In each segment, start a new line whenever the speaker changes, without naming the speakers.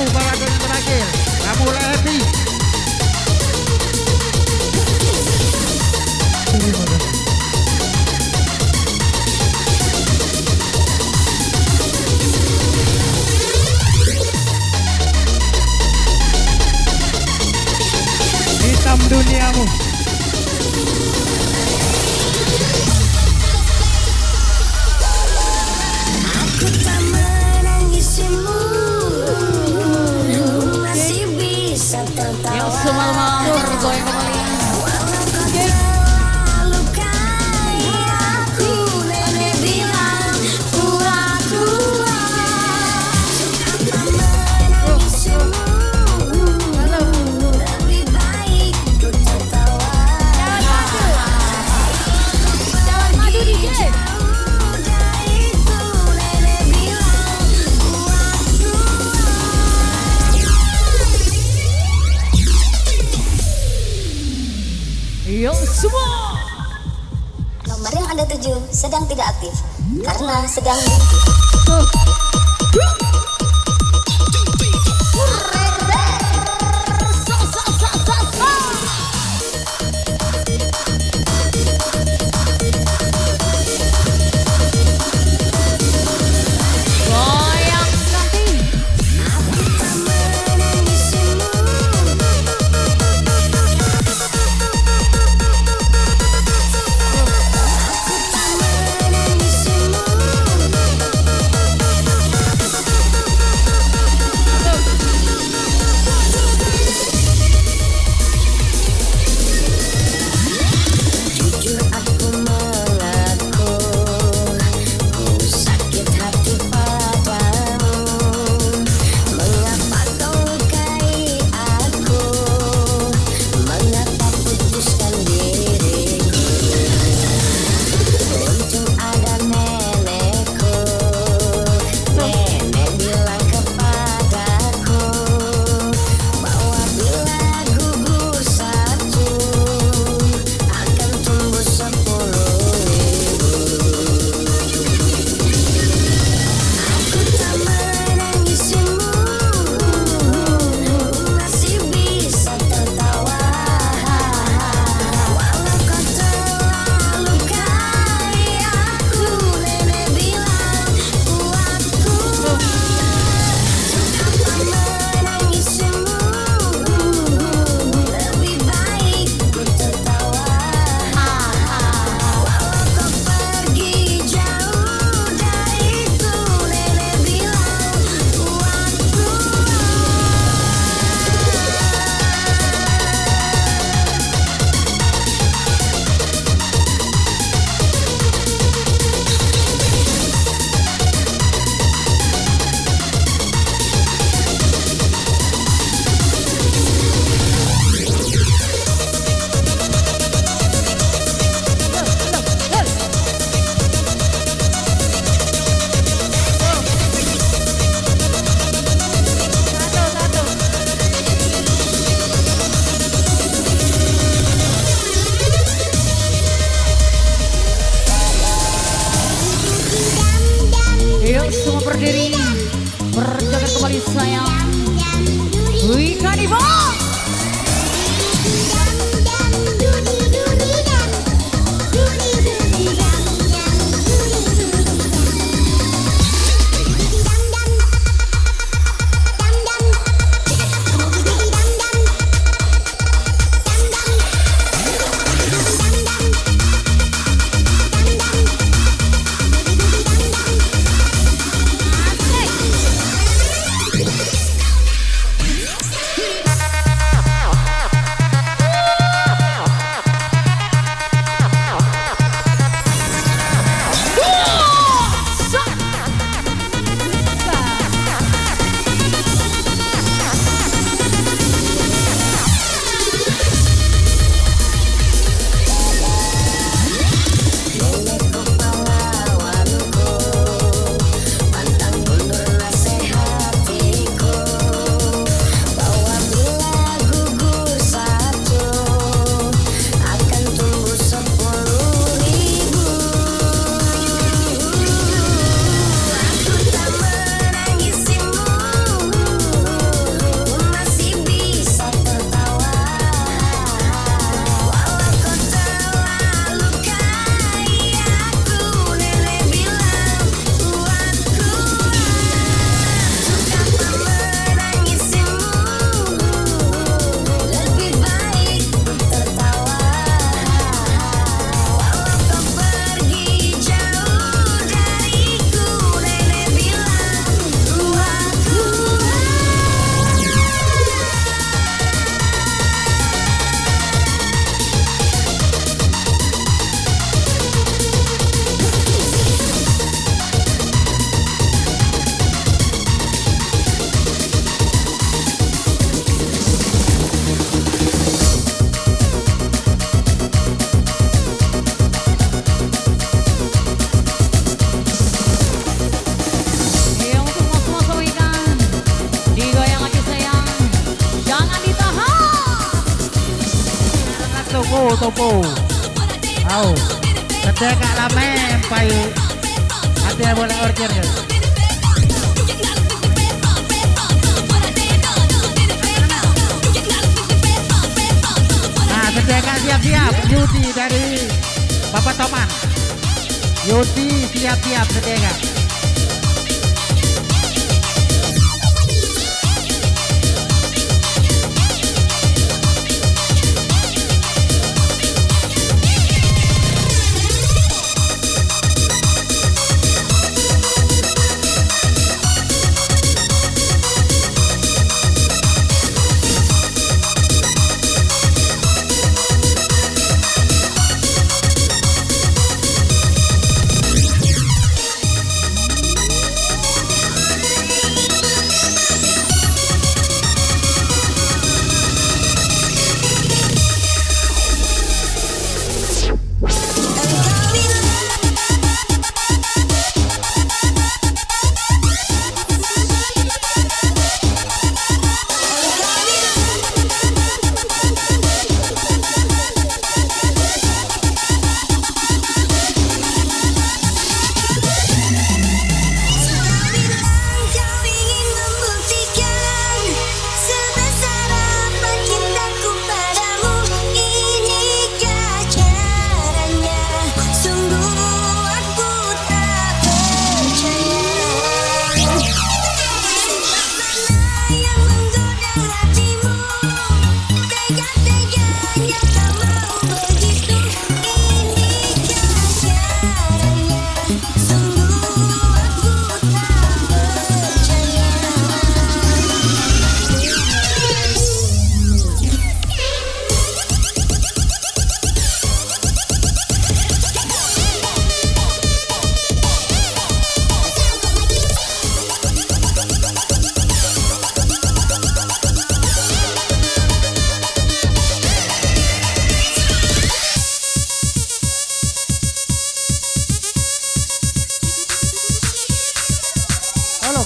kamu balado yang terakhir. Kamu boleh happy. Hitam duniamu.
Aku tak menangisimu, masih bisa tertawa.
Yang semal-malur goyang kembali.
Walau kau telah lukai aku, nenek bilang kuat-kuat. Apa menangisimu, lebih baik ku tertawa.
Jalan maju DJ. Yo semua.
Nomor yang Anda tuju sedang tidak aktif karena sedang buntu.
Goyang nanti.
Aku tak menangisimu, aku tak menangisimu. Jujur aku mengaku, ku sakit hati padamu. Mengapa kau lukai aku? Mengapa putuskan diriku? Untung ada nenekku. Nenek bilang kepadaku bahwa bila gugur satu akan tumbuh 10.000. Aku tak menangisimu, masih bisa tertawa. Walau kau telah lukai aku, nenek bilang kuat-kuat. Apa menangisimu, lebih baik ku tertawa. Walau kau pergi jauh dariku, nenek bilang kuat-kuat.
Yuk semua berdiri. Berjaga kembali sayang. Wih Kanibo.
topo. Au. Sedeka lamen pai. Hati boleh order. Nah, sedeka siap-siap. Yuti dari Bapak Toman. Yuti siap-siap sedeka.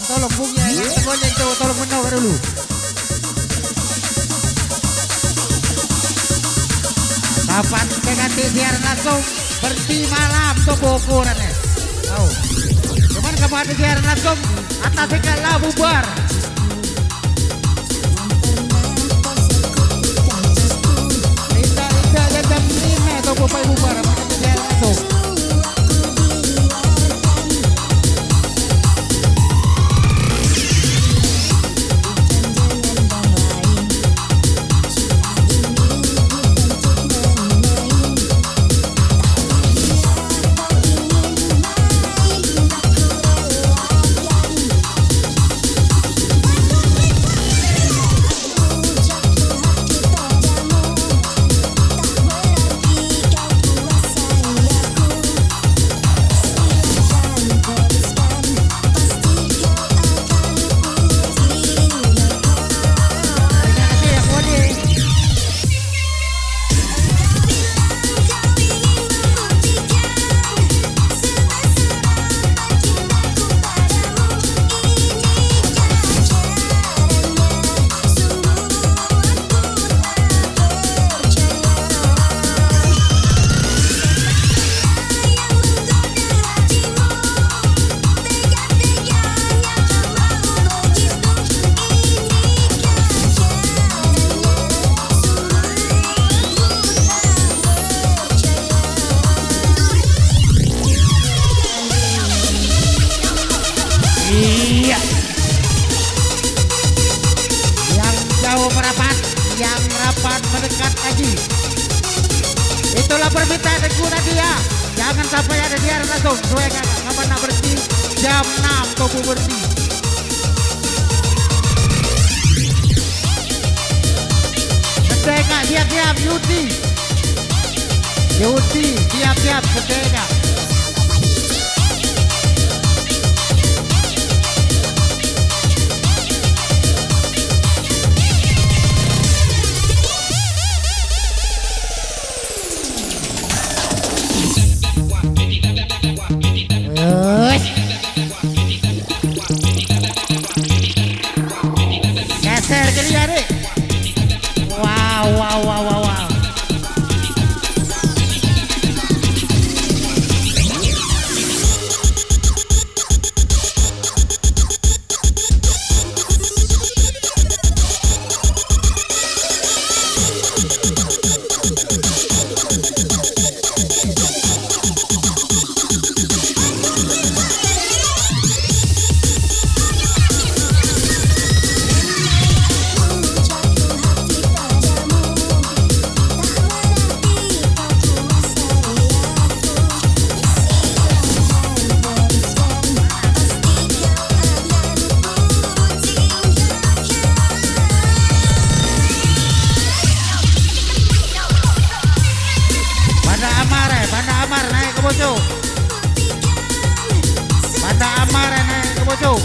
Tolong bungnya yang semuanya itu tolong menawar dulu. Kapan ganti siaran langsung berhenti malam tuh bokorannya. Tahu. Cuman kapan siaran langsung atas segala bubar. Tidak jam 5 tuh bopai bubar atas siaran langsung. Iya. Yang jauh merapat, yang rapat mendekat lagi. Itulah permintaan aku Nadia. Jangan sampai ada dia langsung. Sesuaikan kapan nak berhenti. Jam 6 tunggu berhenti. Sedeka siap-siap Yuti. Yuti siap-siap sedeka. Geser ke dia nih. Wow. masuk.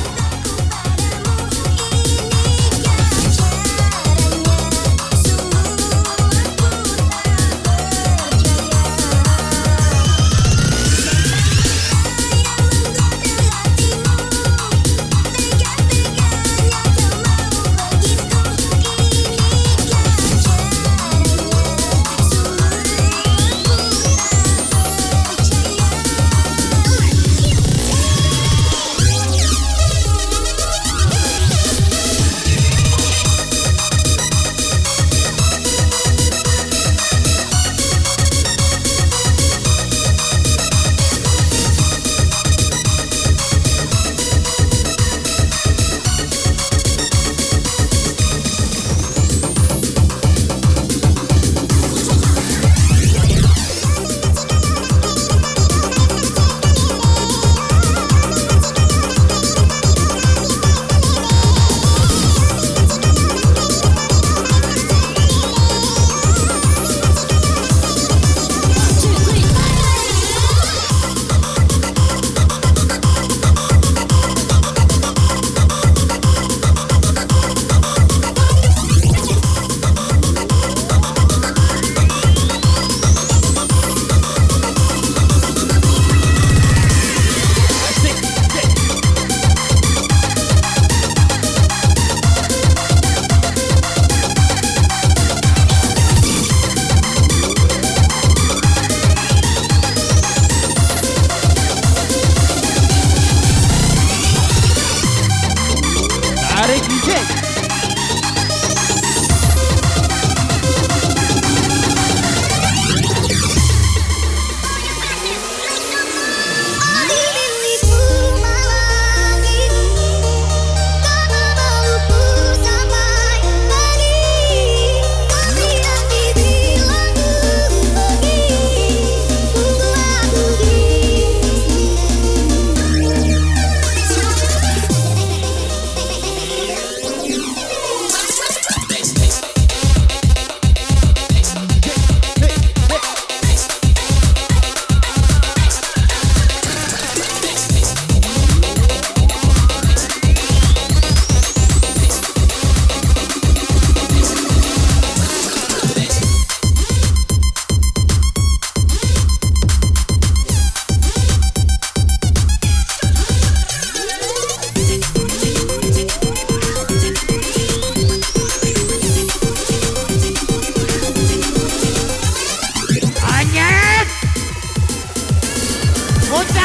Tarik DJ.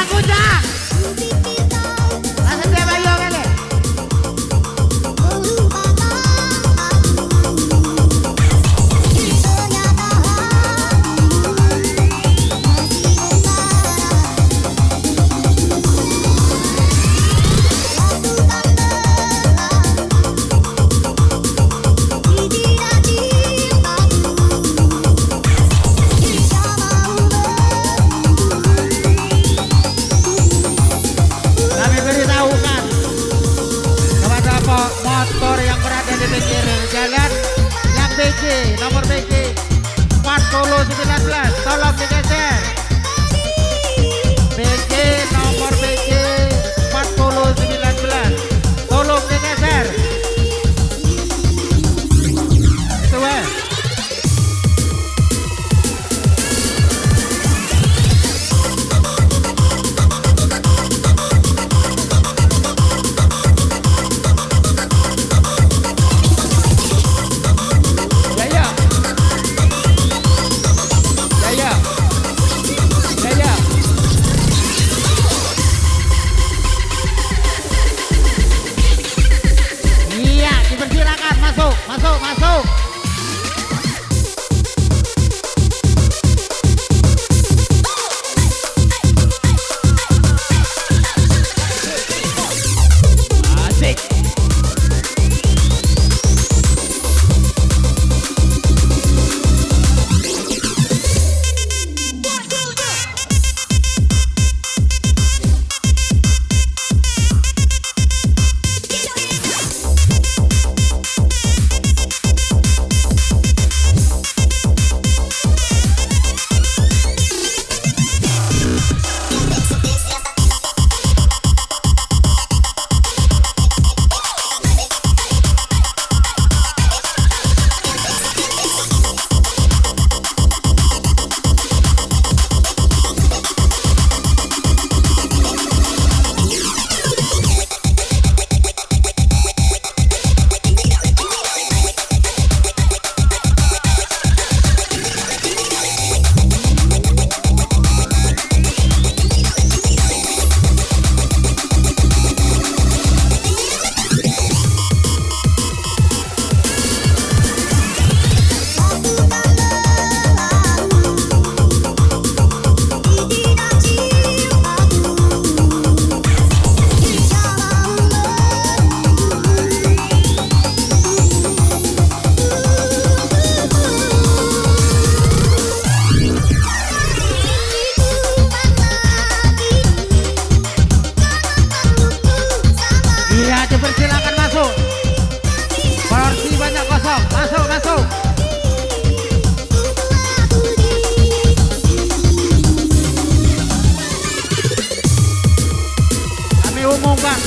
Kucang. Langsung dia bayo kali. Kami beritahukan kepada motor yang berada di pinggir jalan yang BC, nomor BC 4019, tolong digeser. BC nomor BC 4019, tolong digeser. Itu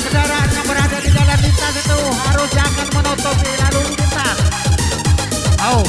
kendaraan yang berada di jalan lintas itu harus jangan menutupi lalu lintas. Oh.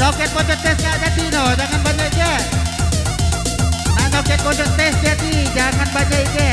Joget pojok tes gak jadi no, jangan banyak je. Nah joget pojok tes jadi, jangan banyak je.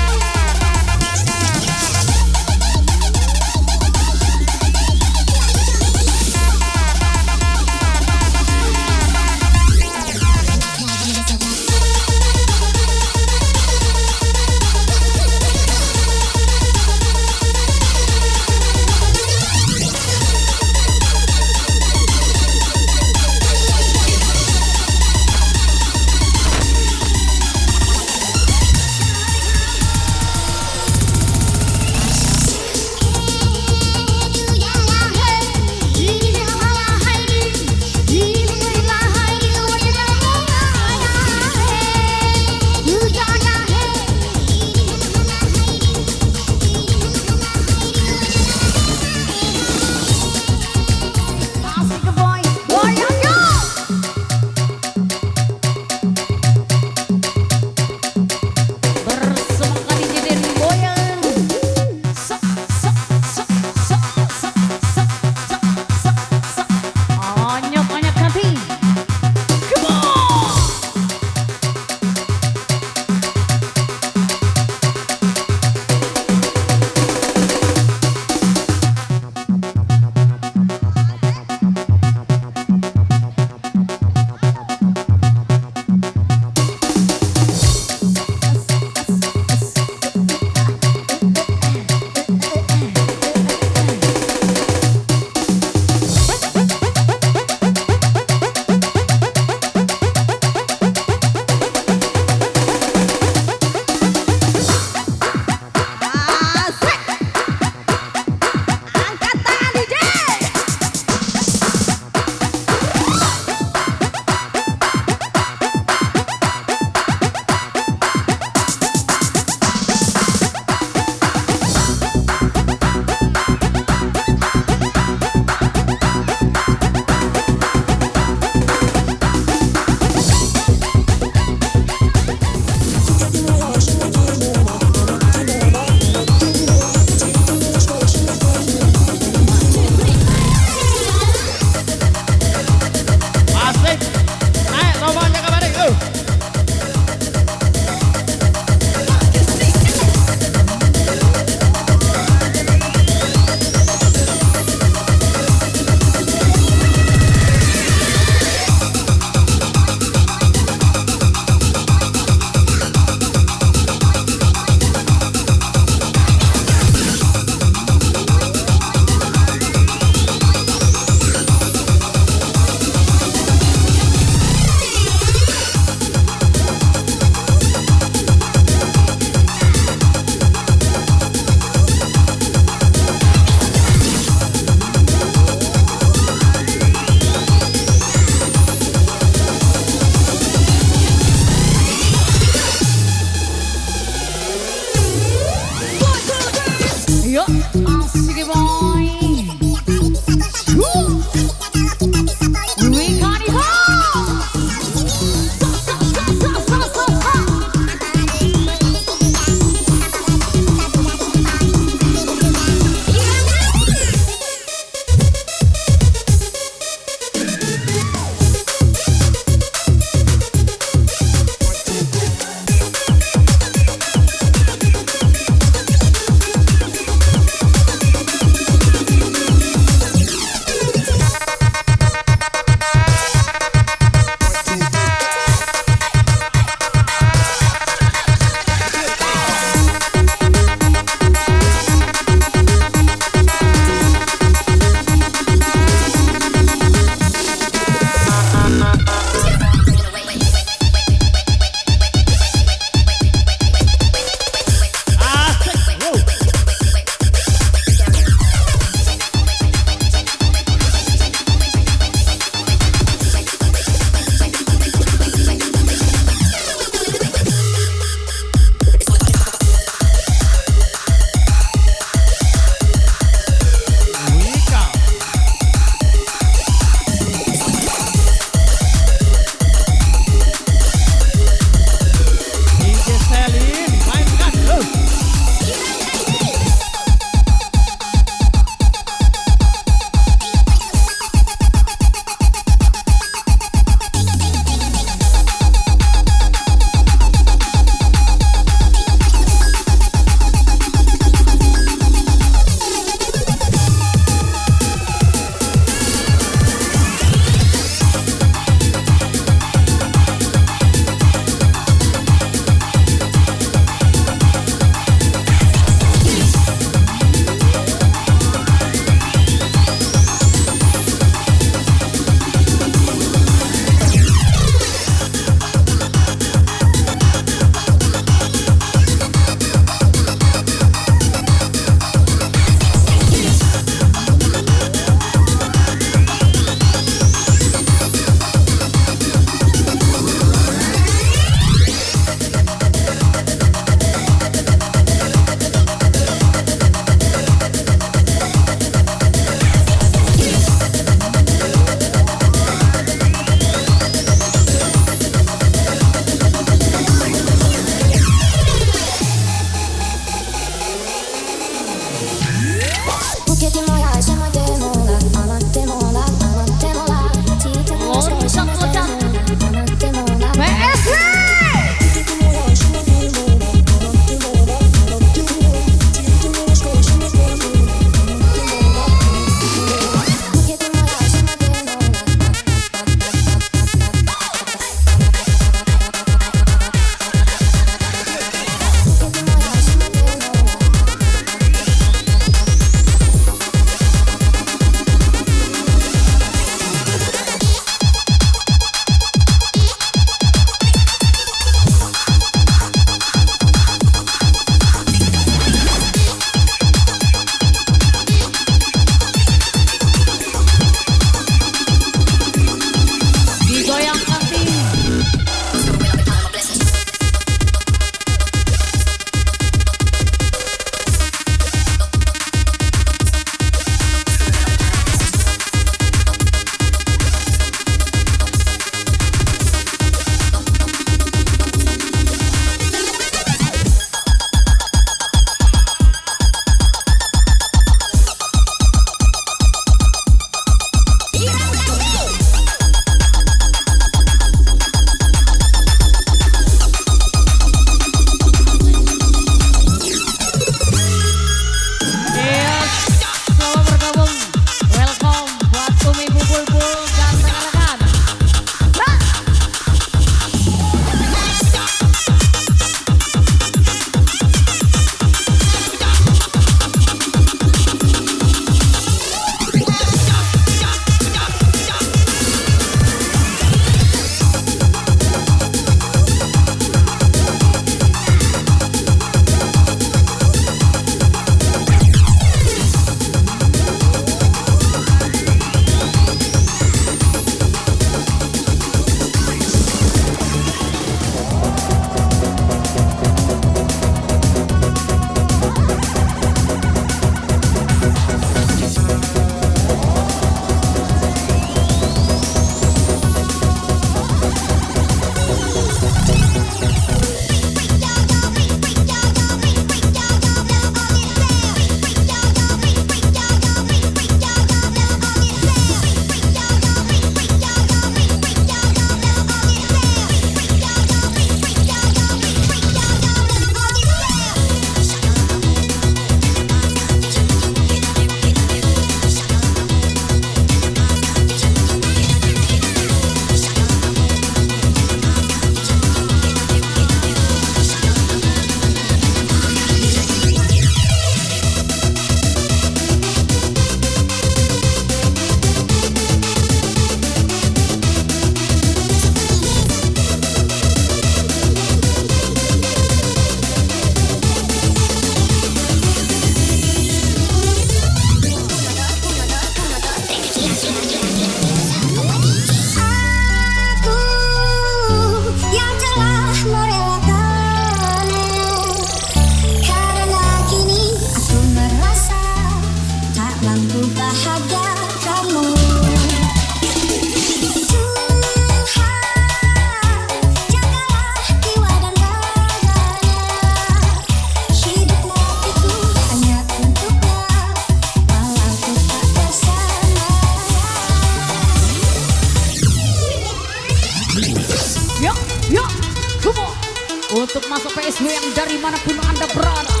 Untuk masuk PSW yang dari manapun Anda berada,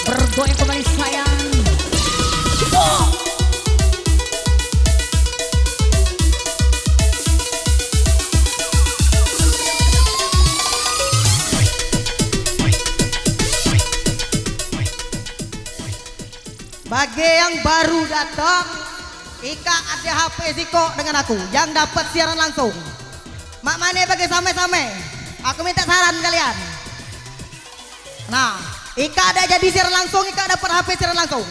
bergoyang kembali sayang.
Bagi yang baru datang, Ika ada HP Ziko dengan aku yang dapat siaran langsung. Mak mana bagi same-same. Aku minta saran kalian. Nah, Ika ada jadi siaran langsung, Ika dapat HP siaran langsung.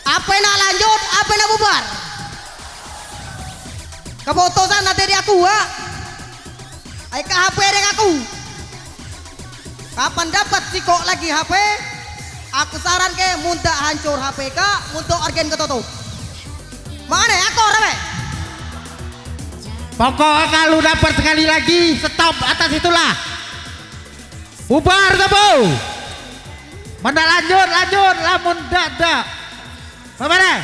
Apa nak lanjut, apa nak bubar? Keputusan nanti dari aku, ha? Ika HP dengan aku. Kapan dapat Ziko lagi HP? Aku saran ke muntah hancur HP ka, untuk organ ketutup. Mana aku rame?
Pokoknya kalau dapat sekali lagi stop atas itulah. Bubar temu. Mana lanjut lamun dak. Mana?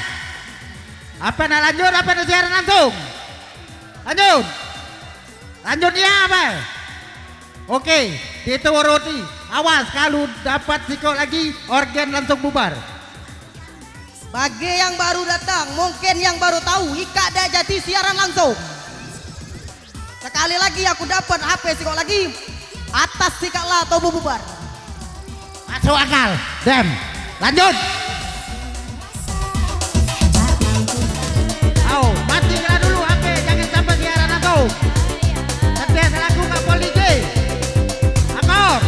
Apa nak lanjut apa nak siaran langsung? Lanjutnya apa? Oke, itu roti. Awas kalau dapat Ziko lagi organ langsung bubar.
Bagi yang baru datang, mungkin yang baru tahu, Ika ada jadi siaran langsung. Sekali lagi aku dapat HP Ziko lagi, atas Ika lah atau bubar.
Masuk akal. Dem. Lanjut. Au, matikan dulu HP, jangan sampai siaran langsung. Setia selaku Kapol DJ. Akor.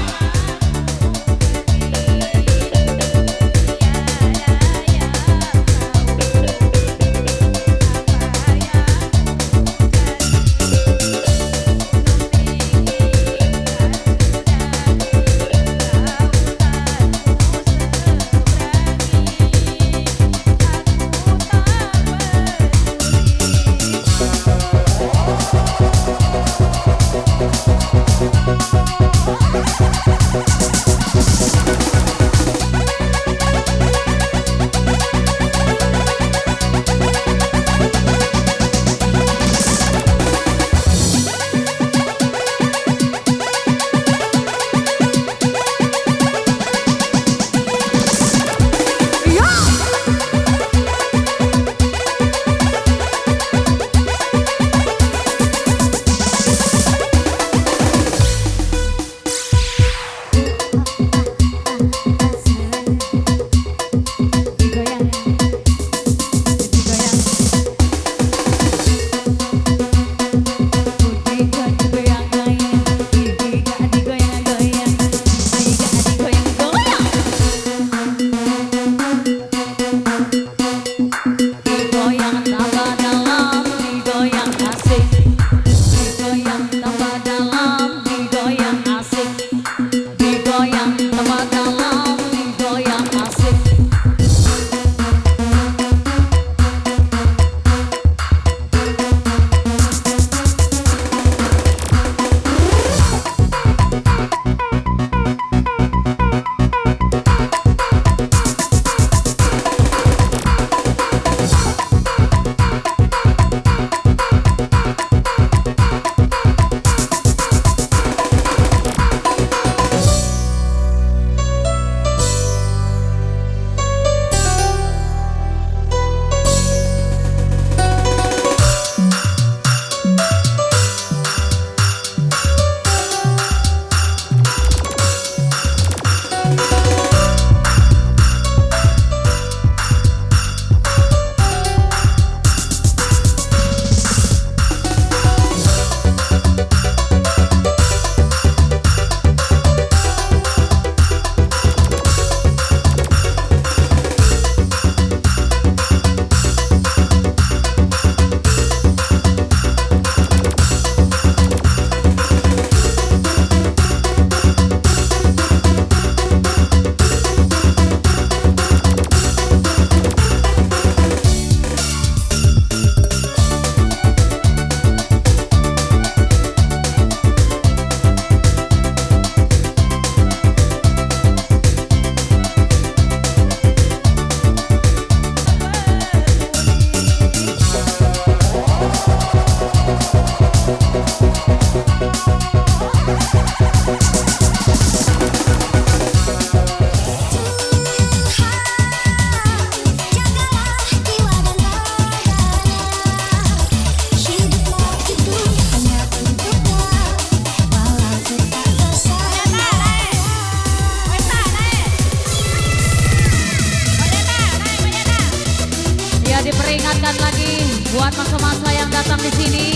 yang datang di sini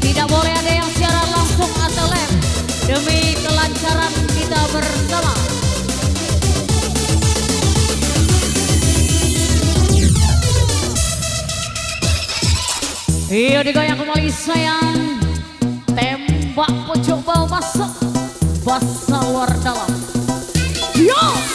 tidak boleh ada yang siaran langsung atau live demi kelancaran kita bersama. Iya digoyang kembali sayang. Tembak pojok bawah masuk. Basa luar dalam. Yo!